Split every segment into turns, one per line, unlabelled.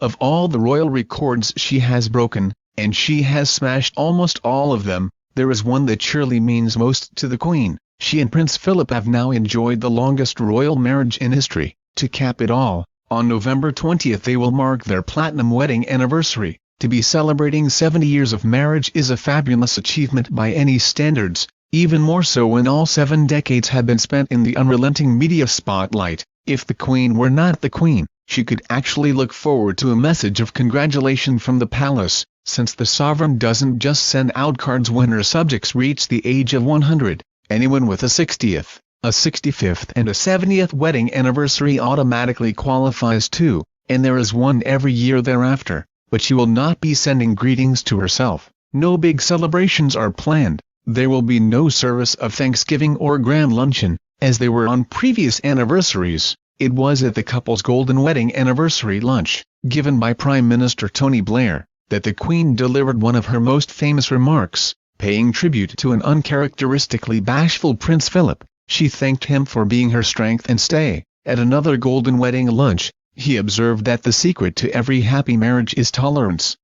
Of all the royal records she has broken, and she has smashed almost all of them, there is one that surely means most to the Queen. She and Prince Philip have now enjoyed the longest royal marriage in history. To cap it all, on November 20th they will mark their platinum wedding anniversary. To be celebrating 70 years of marriage is a fabulous achievement by any standards, even more so when all 7 decades have been spent in the unrelenting media spotlight. If the Queen were not the Queen, she could actually look forward to a message of congratulation from the palace, since the sovereign doesn't just send out cards when her subjects reach the age of 100. Anyone with a 60th, a 65th and a 70th wedding anniversary automatically qualifies too, and there is one every year thereafter. But she will not be sending greetings to herself. No big celebrations are planned. There will be no service of Thanksgiving or grand luncheon, as they were on previous anniversaries. It was at the couple's golden wedding anniversary lunch, given by Prime Minister Tony Blair, that the Queen delivered one of her most famous remarks, paying tribute to an uncharacteristically bashful Prince Philip. She thanked him for being her strength and stay. At another golden wedding lunch, he observed that the secret to every happy marriage is tolerance.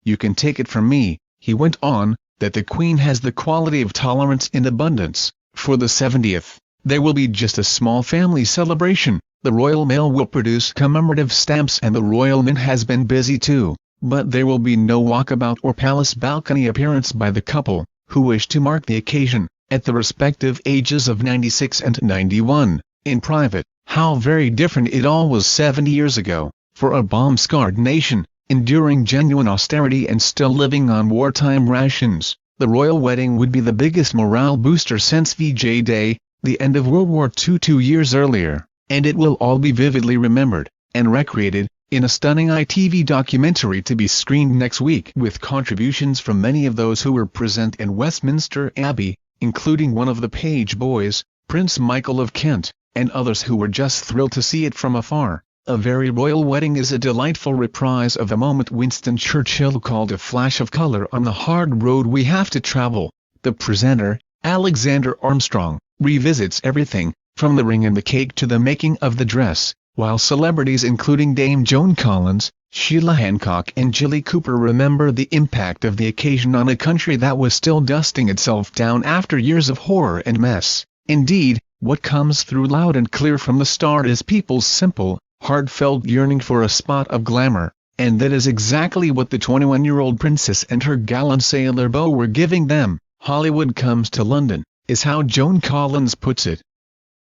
You can take it from me, he went on, that the Queen has the quality of tolerance in abundance. For the 70th, there will be just a small family celebration. The Royal Mail will produce commemorative stamps and the Royal Mint has been busy too, but there will be no walkabout or palace balcony appearance by the couple, who wish to mark the occasion, at the respective ages of 96 and 91, in private. How very different it all was 70 years ago. For a bomb-scarred nation, enduring genuine austerity and still living on wartime rations, the royal wedding would be the biggest morale booster since VJ Day, the end of World War II 2 years earlier, and it will all be vividly remembered, and recreated, in a stunning ITV documentary to be screened next week with contributions from many of those who were present in Westminster Abbey, including one of the page boys, Prince Michael of Kent, and others who were just thrilled to see it from afar. A very royal wedding is a delightful reprise of a moment Winston Churchill called a flash of color on the hard road we have to travel. The presenter, Alexander Armstrong, revisits everything, from the ring and the cake to the making of the dress, while celebrities including Dame Joan Collins, Sheila Hancock and Jilly Cooper remember the impact of the occasion on a country that was still dusting itself down after years of horror and mess. Indeed, what comes through loud and clear from the start is people's simple, heartfelt yearning for a spot of glamour, and that is exactly what the 21-year-old princess and her gallant sailor beau were giving them. Hollywood comes to London, is how Joan Collins puts it.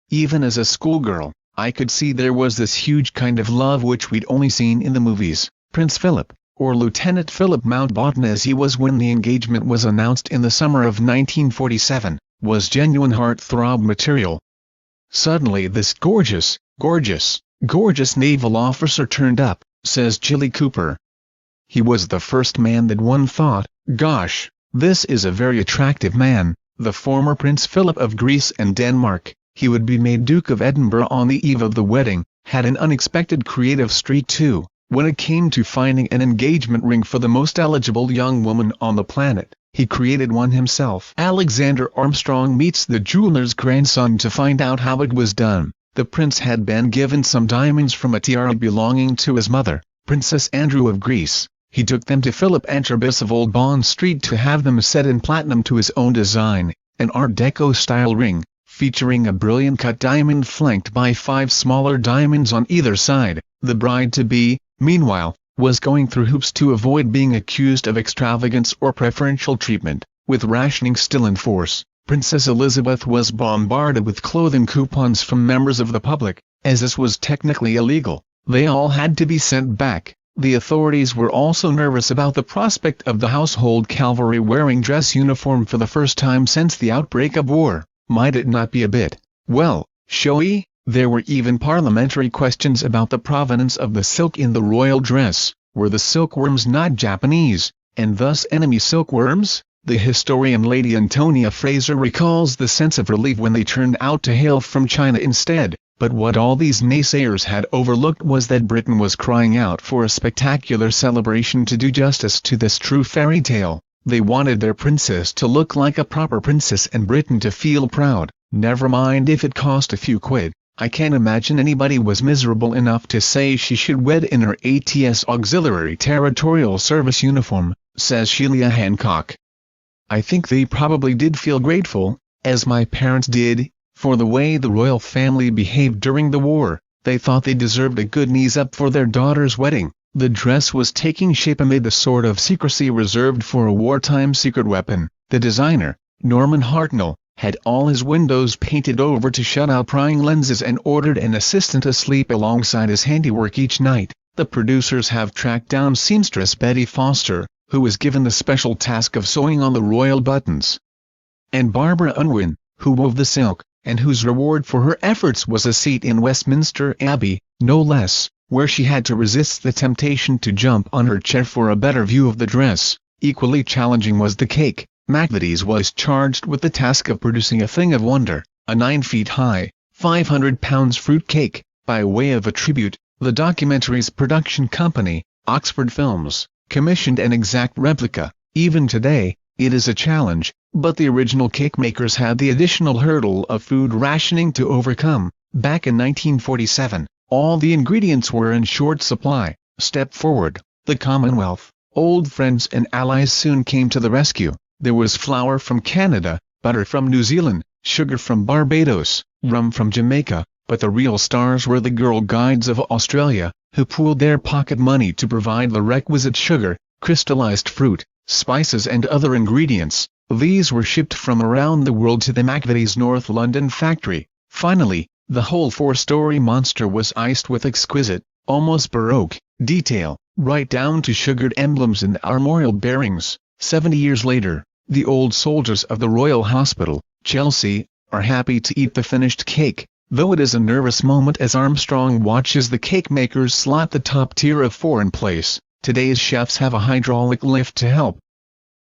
Even as a schoolgirl, I could see there was this huge kind of love which we'd only seen in the movies. Prince Philip, or Lieutenant Philip Mountbatten as he was when the engagement was announced in the summer of 1947, was genuine heart-throb material. Suddenly this gorgeous naval officer turned up, says Jilly Cooper. He was the first man that one thought, gosh, this is a very attractive man, the former Prince Philip of Greece and Denmark. He would be made Duke of Edinburgh on the eve of the wedding, had an unexpected creative streak too, when it came to finding an engagement ring for the most eligible young woman on the planet. He created one himself. Alexander Armstrong meets the jeweler's grandson to find out how it was done. The prince had been given some diamonds from a tiara belonging to his mother, Princess Andrew of Greece. He took them to Philip Antrobus of Old Bond Street to have them set in platinum to his own design, an Art Deco-style ring, featuring a brilliant cut diamond flanked by 5 smaller diamonds on either side. The bride-to-be, meanwhile, was going through hoops to avoid being accused of extravagance or preferential treatment. With rationing still in force, Princess Elizabeth was bombarded with clothing coupons from members of the public. As this was technically illegal, they all had to be sent back. The authorities were also nervous about the prospect of the household cavalry wearing dress uniform for the first time since the outbreak of war. Might it not be a bit, well, showy? There were even parliamentary questions about the provenance of the silk in the royal dress. Were the silkworms not Japanese, and thus enemy silkworms? The historian Lady Antonia Fraser recalls the sense of relief when they turned out to hail from China instead. But what all these naysayers had overlooked was that Britain was crying out for a spectacular celebration to do justice to this true fairy tale. They wanted their princess to look like a proper princess and Britain to feel proud, never mind if it cost a few quid. I can't imagine anybody was miserable enough to say she should wed in her ATS Auxiliary Territorial Service uniform, says Sheila Hancock. I think they probably did feel grateful, as my parents did, for the way the royal family behaved during the war. They thought they deserved a good knees-up for their daughter's wedding. The dress was taking shape amid the sort of secrecy reserved for a wartime secret weapon. The designer, Norman Hartnell, had all his windows painted over to shut out prying lenses and ordered an assistant to sleep alongside his handiwork each night. The producers have tracked down seamstress Betty Foster, who was given the special task of sewing on the royal buttons, and Barbara Unwin, who wove the silk, and whose reward for her efforts was a seat in Westminster Abbey, no less, where she had to resist the temptation to jump on her chair for a better view of the dress. Equally challenging was the cake. McVitie's was charged with the task of producing a thing of wonder, a 9-feet-high, 500-pound fruit cake. By way of a tribute, the documentary's production company, Oxford Films, commissioned an exact replica. Even today, it is a challenge, but the original cake makers had the additional hurdle of food rationing to overcome. Back in 1947, all the ingredients were in short supply. Step forward. The Commonwealth, old friends and allies soon came to the rescue. There was flour from Canada, butter from New Zealand, sugar from Barbados, rum from Jamaica, but the real stars were the Girl Guides of Australia, who pooled their pocket money to provide the requisite sugar, crystallized fruit, spices and other ingredients. These were shipped from around the world to the McVitie's North London factory. Finally, the whole 4-story monster was iced with exquisite, almost baroque, detail, right down to sugared emblems and armorial bearings. 70 years later, the old soldiers of the Royal Hospital, Chelsea, are happy to eat the finished cake, though it is a nervous moment as Armstrong watches the cake makers slot the top tier of 4 in place. Today's chefs have a hydraulic lift to help.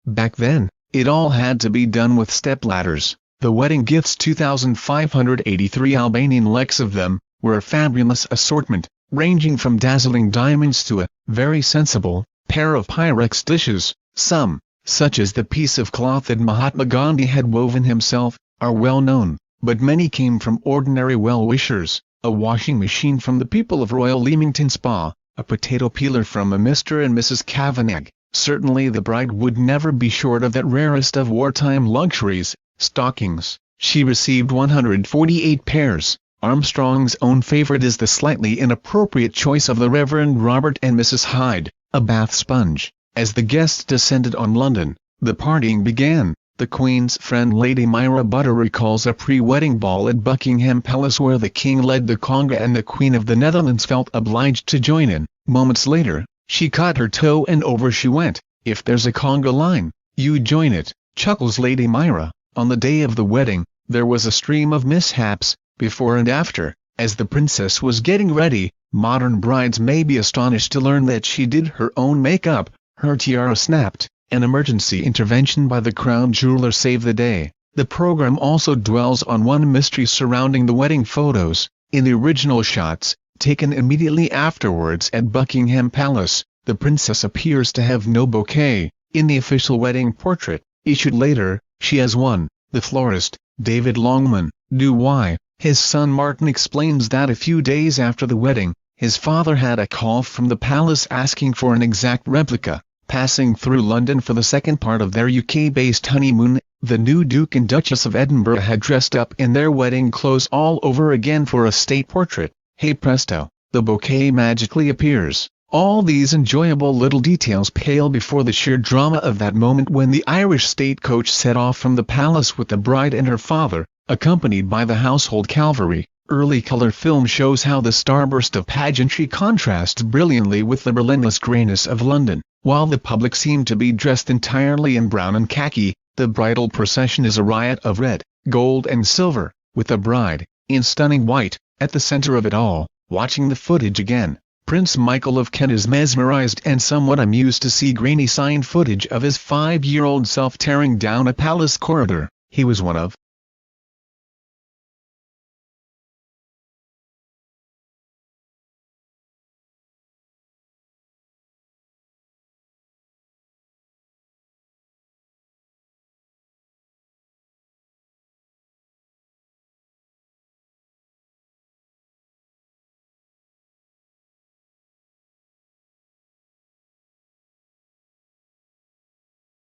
Back then, it all had to be done with stepladders. The wedding gifts, 2,583 Albanian leks of them, were a fabulous assortment, ranging from dazzling diamonds to a very sensible pair of Pyrex dishes. Some, such as the piece of cloth that Mahatma Gandhi had woven himself, are well known, but many came from ordinary well-wishers. A washing machine from the people of Royal Leamington Spa, a potato peeler from a Mr. and Mrs. Kavanagh. Certainly the bride would never be short of that rarest of wartime luxuries, stockings. She received 148 pairs. Armstrong's own favorite is the slightly inappropriate choice of the Reverend Robert and Mrs. Hyde, a bath sponge. As the guests descended on London, the partying began. The Queen's friend Lady Myra Butter recalls a pre-wedding ball at Buckingham Palace where the King led the conga and the Queen of the Netherlands felt obliged to join in. Moments later, she caught her toe and over she went. If there's a conga line, you join it, chuckles Lady Myra. On the day of the wedding, there was a stream of mishaps, before and after. As the princess was getting ready, modern brides may be astonished to learn that she did her own makeup. Her tiara snapped. An emergency intervention by the crown jeweler saved the day. The program also dwells on one mystery surrounding the wedding photos. In the original shots, taken immediately afterwards at Buckingham Palace, the princess appears to have no bouquet. In the official wedding portrait, issued later, she has one. The florist, David Longman, knew why. His son Martin explains that a few days after the wedding, his father had a call from the palace asking for an exact replica. Passing through London for the second part of their UK-based honeymoon, the new Duke and Duchess of Edinburgh had dressed up in their wedding clothes all over again for a state portrait. Hey presto, the bouquet magically appears. All these enjoyable little details pale before the sheer drama of that moment when the Irish state coach set off from the palace with the bride and her father, accompanied by the household cavalry. Early color film shows how the starburst of pageantry contrasts brilliantly with the relentless grayness of London. While the public seemed to be dressed entirely in brown and khaki, the bridal procession is a riot of red, gold and silver, with the bride, in stunning white, at the center of it all. Watching the footage again, Prince Michael of Kent is mesmerized and somewhat amused to see grainy signed footage of his 5-year-old self tearing down a palace corridor. He was one of